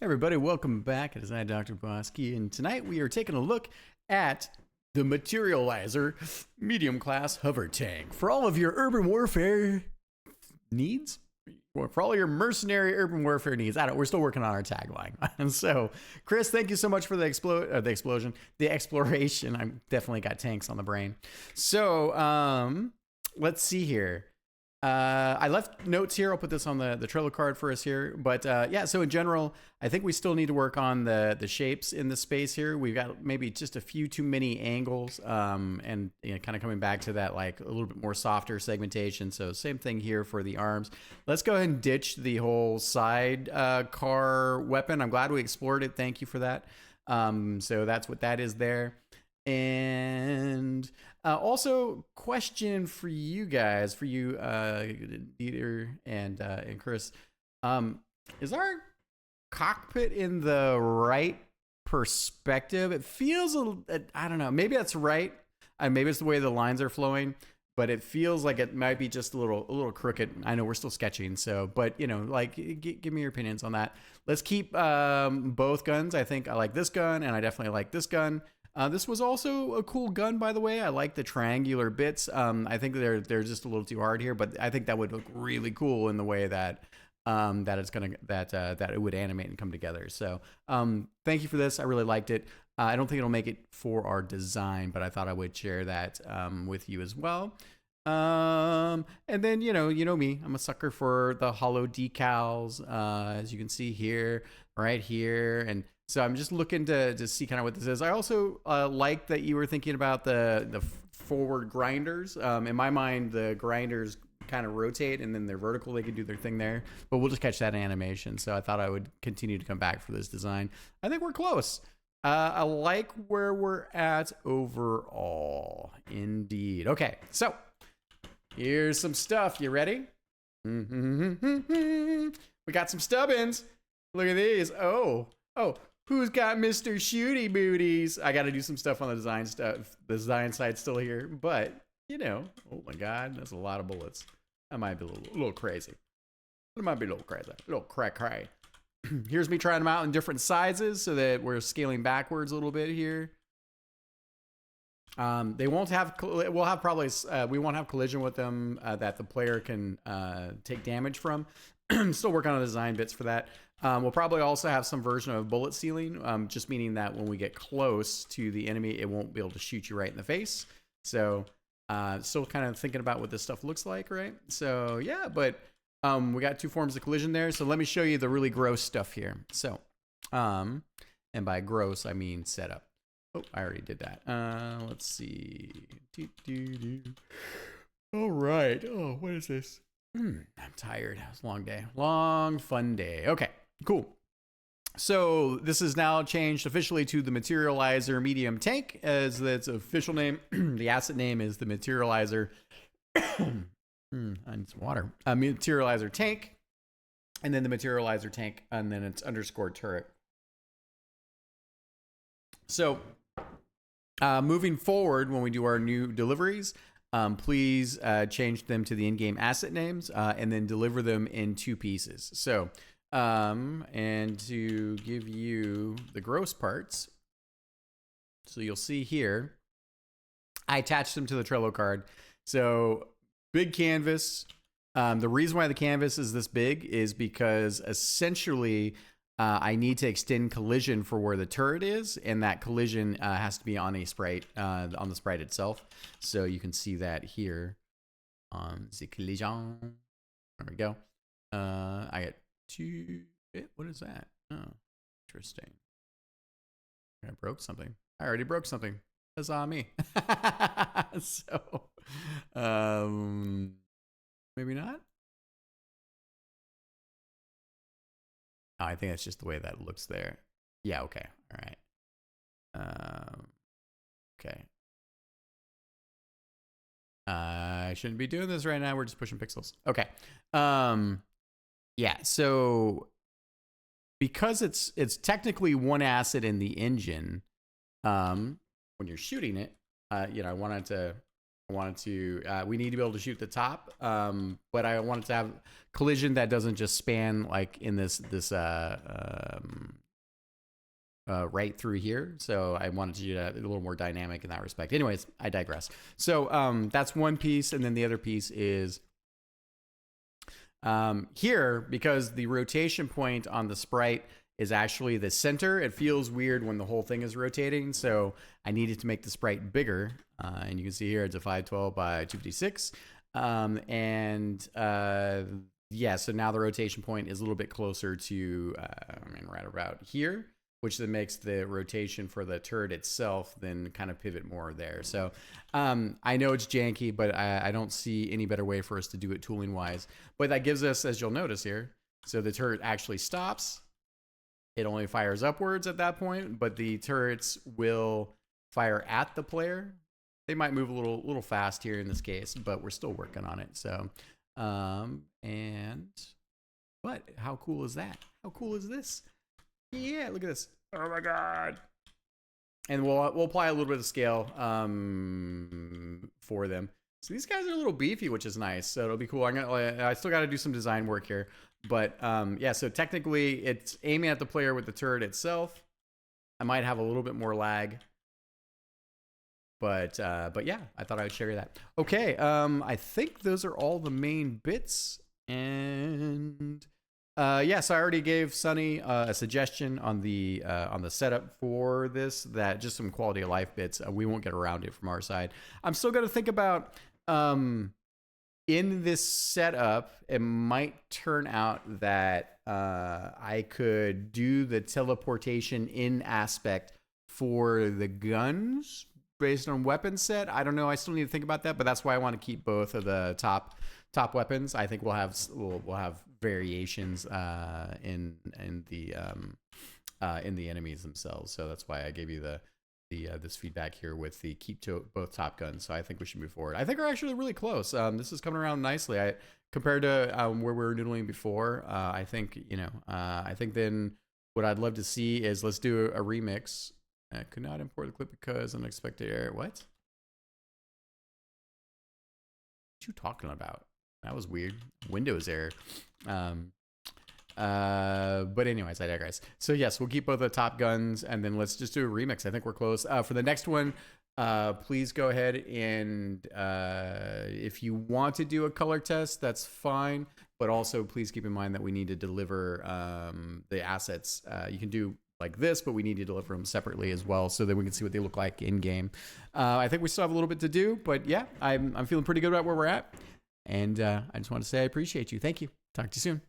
Everybody, welcome back. It is I, Dr. Bosky, and tonight we are taking a look at the Materializer medium class hover tank for all of your urban warfare needs. For all your mercenary urban warfare needs. We're still working on our tagline. And so, Chris, thank you so much for the exploration. I definitely got tanks on the brain. So, let's see here. I left notes here. I'll put this on the Trello card for us here. But yeah, so in general, I think we still need to work on the shapes in the space here. We've got maybe just a few too many angles, and kind of coming back to that like a little bit more softer segmentation. So same thing here for the arms. Let's go ahead and ditch the whole side car weapon. I'm glad we explored it. Thank you for that. So that's what that is there. And also, question for you guys, for you, Dieter and Chris, is our cockpit in the right perspective? It feels I don't know. Maybe that's right. Maybe it's the way the lines are flowing, but it feels like it might be just a little crooked. I know we're still sketching, so but like give me your opinions on that. Let's keep both guns. I think I like this gun, and I definitely like this gun. This was also a cool gun, by the way. I like the triangular bits. I think they're just a little too hard here, but I think that would look really cool in the way that that it would animate and come together. So thank you for this. I really liked it. I don't think it'll make it for our design, but I thought I would share that with you as well. And then you know me. I'm a sucker for the hollow decals, as you can see here, right here, and so I'm just looking to see kind of what this is. I also like that you were thinking about the forward grinders. In my mind, the grinders kind of rotate and then they're vertical. They can do their thing there, but we'll just catch that in animation. So I thought I would continue to come back for this design. I think we're close. I like where we're at overall. Indeed. Okay, so here's some stuff. You ready? We got some stubbins. Look at these. Oh. Who's got Mr. Shooty Booties? I got to do some stuff on the design side still here, but oh my God, that's a lot of bullets. That might be a little crazy. It might be a little crazy, a little cray. Here's me trying them out in different sizes so that we're scaling backwards a little bit here. They won't have. We won't have collision with them that the player can take damage from. Still working on the design bits for that. We'll probably also have some version of bullet sealing, just meaning that when we get close to the enemy, it won't be able to shoot you right in the face. So still kind of thinking about what this stuff looks like, right? So yeah, but we got two forms of collision there. So let me show you the really gross stuff here. So, and by gross, I mean setup. Oh, I already did that. Let's see. All right. Oh, what is this? I'm tired. It was a long day. Long, fun day. Okay, cool. So this is now changed officially to the Materializer Medium Tank as its official name. The asset name is the Materializer. I need some water. Materializer Tank. And then the Materializer Tank. And then it's _ turret. So moving forward, when we do our new deliveries, please change them to the in-game asset names and then deliver them in 2 pieces. So, and to give you the gross parts, so you'll see here, I attached them to the Trello card. So big canvas. The reason why the canvas is this big is because essentially I need to extend collision for where the turret is, and that collision has to be on a sprite, on the sprite itself. So you can see that here on the collision. There we go. I got 2. What is that? Oh, interesting. I broke something. I already broke something. Huzzah me. So, maybe not. I think that's just the way that looks there. Yeah, okay. All right. Okay. I shouldn't be doing this right now. We're just pushing pixels. Okay. Yeah, so because it's technically one asset in the engine, when you're shooting it, I wanted to we need to be able to shoot the top, but I wanted to have collision that doesn't just span like in this right through here. So I wanted to do that a little more dynamic in that respect. Anyways, I digress. So that's one piece. And then the other piece is here, because the rotation point on the sprite is actually the center. It feels weird when the whole thing is rotating. So I needed to make the sprite bigger. And you can see here it's a 512 by 256. Yeah, so now the rotation point is a little bit closer to, right about here, which then makes the rotation for the turret itself then kind of pivot more there. So I know it's janky, but I don't see any better way for us to do it tooling wise. But that gives us, as you'll notice here, so the turret actually stops. It only fires upwards at that point, but the turrets will fire at the player. They might move a little fast here in this case, but we're still working on it. So, but how cool is that? How cool is this? Yeah, look at this. Oh my God. And we'll apply a little bit of scale for them. So these guys are a little beefy, which is nice. So it'll be cool. I still got to do some design work here. But yeah, so technically it's aiming at the player with the turret itself. I might have a little bit more lag. But yeah, I thought I would share that. Okay, I think those are all the main bits. And yeah, so I already gave Sunny a suggestion on the setup for this, that just some quality of life bits. We won't get around it from our side. I'm still going to think about in this setup, it might turn out that I could do the teleportation in aspect for the guns based on weapon set. I don't know. I still need to think about that, but that's why I want to keep both of the top weapons. I think we'll have variations in the enemies themselves. So that's why I gave you this feedback here with the keep to both top guns. So I think we should move forward. I think we're actually really close. This is coming around nicely. Compared to where we were noodling before. I think I think then what I'd love to see is let's do a remix. I could not import the clip because unexpected error. What? What you talking about? That was weird. Windows error. But anyways, I digress. So yes, we'll keep both the top guns and then let's just do a remix. I think we're close. For the next one, please go ahead and if you want to do a color test, that's fine. But also please keep in mind that we need to deliver the assets. You can do like this, but we need to deliver them separately as well so that we can see what they look like in game. I think we still have a little bit to do, but yeah, I'm feeling pretty good about where we're at. And I just want to say I appreciate you. Thank you. Talk to you soon.